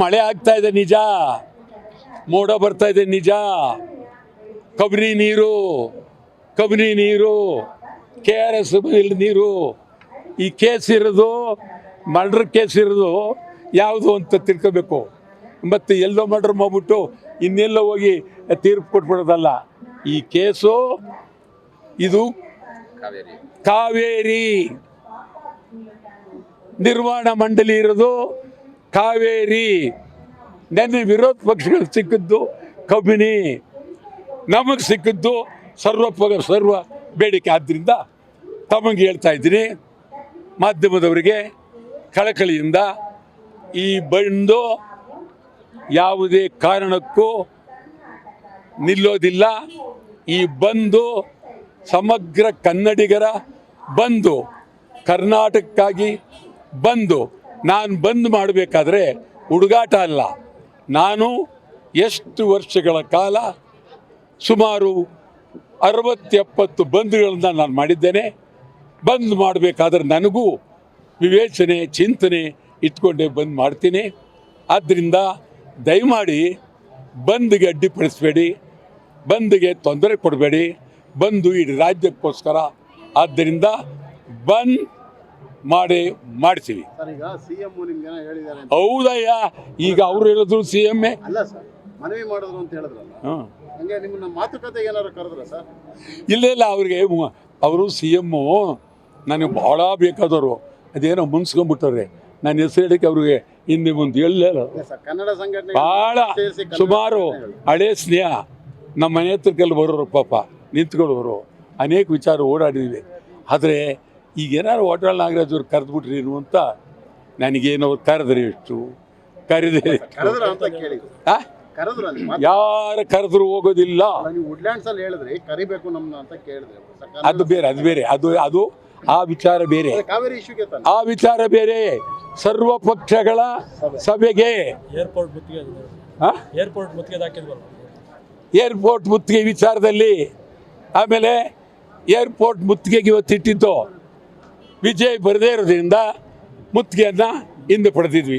ಮಳೆ ಆಗ್ತಾ ಇದೆ ನಿಜ, ಮೋಡ ಬರ್ತಾ ಇದೆ ನಿಜ, ಕಬಿನಿ ನೀರು KRS ನೀರು, ಈ ಕೇಸ್ ಇರೋದು ಮರ್ಡರ್ ಕೇಸ್ ಇರೋದು ಯಾವುದು ಅಂತ ತಿಳ್ಕೋಬೇಕು. ಮತ್ತು ಎಲ್ಲೋ ಮರ್ಡರ್ ಮಾಡ್ಬಿಟ್ಟು ಇನ್ನೆಲ್ಲೋ ಹೋಗಿ ತೀರ್ಪು ಕೊಟ್ಬಿಡೋದಲ್ಲ. ಈ ಕೇಸು ಇದು ಕಾವೇರಿ ನಿರ್ವಹಣಾ ಮಂಡಳಿ ಇರೋದು ಕಾವೇರಿ. ನೆನ್ನೆ ವಿರೋಧ ಪಕ್ಷಗಳು ಸಿಕ್ಕಿದ್ದು ಕಬಿನಿ, ನಮಗೆ ಸಿಕ್ಕಿದ್ದು ಸರ್ವ ಬೇಡಿಕೆ. ಆದ್ದರಿಂದ ತಮಗೆ ಹೇಳ್ತಾ ಇದ್ದೀನಿ, ಮಾಧ್ಯಮದವರಿಗೆ ಕಳಕಳಿಯಿಂದ, ಈ ಬಂದು ಯಾವುದೇ ಕಾರಣಕ್ಕೂ ನಿಲ್ಲೋದಿಲ್ಲ. ಈ ಬಂದು ಸಮಗ್ರ ಕನ್ನಡಿಗರ ಬಂದು, ಕರ್ನಾಟಕಕ್ಕಾಗಿ ಬಂದು. ನಾನು ಬಂದ್ ಮಾಡಬೇಕಾದ್ರೆ ಹುಡುಗಾಟ ಅಲ್ಲ. ನಾನು ಎಷ್ಟು ವರ್ಷಗಳ ಕಾಲ ಸುಮಾರು 60-70 ಬಂದ್ಗಳನ್ನು ನಾನು ಮಾಡಿದ್ದೇನೆ. ಬಂದ್ ಮಾಡಬೇಕಾದ್ರೆ ನನಗೂ ವಿವೇಚನೆ ಚಿಂತನೆ ಇಟ್ಕೊಂಡೇ ಬಂದ್ ಮಾಡ್ತೀನಿ. ಆದ್ದರಿಂದ ದಯಮಾಡಿ ಬಂದ್ಗೆ ಅಡ್ಡಿಪಡಿಸಬೇಡಿ, ಬಂದ್ಗೆ ತೊಂದರೆ ಕೊಡಬೇಡಿ. ಬಂದು ಇಡೀ ರಾಜ್ಯಕ್ಕೋಸ್ಕರ. ಆದ್ದರಿಂದ ಬಂದ್ ಮಾಡ್ತೀವಿ. ಹೌದಯ್ಯ, ಈಗ ಅವ್ರು ಹೇಳಿದ್ರು CM ಮನವಿ ಮಾಡಿದ್ರು ಅಂತ ಹೇಳಿದ್ರಲ್ಲ, ಹಂಗೆ ನಿಮ್ಮನ್ನ ಮಾತುಕತೆ ಏನಾದ್ರು ಕರೆದ್ರ ಸರ್? ಇಲ್ಲ, ಅವ್ರಿಗೆ ಅವರು CM ನನಗೆ ಭಾಳ ಬೇಕಾದವರು. ಅದೇನೋ ಮುನ್ಸ್ಕೊಂಡ್ಬಿಟ್ಟವ್ರೆ. ನನ್ನ ಹೆಸರು ಹೇಳಿಕೆ ಅವ್ರಿಗೆ ಹಿಂದೆ ಮುಂದೆ ಹೇಳಲಿಲ್ಲ. ಕನ್ನಡ ಸಂಘಟನೆ ಭಾಳ ಸುಮಾರು ಹಳೇ ಸ್ನೇಹ, ನಮ್ಮ ಮನೆ ಹತ್ರಕ್ಕೆಲ್ಲ ಬರೋರು, ಪಾಪ ನಿಂತ್ಕೊಳ್ಳೋರು, ಅನೇಕ ವಿಚಾರ ಓಡಾಡಿದ್ವಿ. ಆದರೆ ಈಗ ಏನಾರು ಹೋಟೆಲ್ ನಾಗರಾಜ್ ಅವ್ರು ಕರೆದ್ಬಿಟ್ರಿ ಅಂತ ನನಗೇನವ್ರು ಕರೆದ್ರೆ ಎಷ್ಟು ಕರೆದೇ ಯಾರು ಕರೆದ್ರು ಹೋಗೋದಿಲ್ಲ. ವುಡ್ಲ್ಯಾಂಡ್ಸ್ ಅಲ್ಲಿ ಹೇಳಿದ್ರಿ ಕರಿಬೇಕು ನಮ್ಮನ್ನ ಅಂತ ಕೇಳಿದ್ರೆ, ಅದು ಬೇರೆ ಅದು ಆ ವಿಚಾರ ಬೇರೆ, ಕಾವೇರಿ ಇಶ್ಯೂಗೆ ಆ ವಿಚಾರ ಬೇರೆ. ಸರ್ವ ಪಕ್ಷಗಳ ಸಭೆಗೆ ಏರ್ಪೋರ್ಟ್ ಮುತ್ತಿಗೆ ವಿಚಾರದಲ್ಲಿ, ಆಮೇಲೆ ಏರ್ಪೋರ್ಟ್ ಮುತ್ತಿಗೆಗೆ ಇವತ್ತಿಟ್ಟಿದ್ದು ವಿಜಯ್ ಬರದೇ ಇರೋದ್ರಿಂದ ಮುತ್ತಿಗೆಯನ್ನು ಹಿಂದೆ ಪಡೆದಿದ್ವಿ.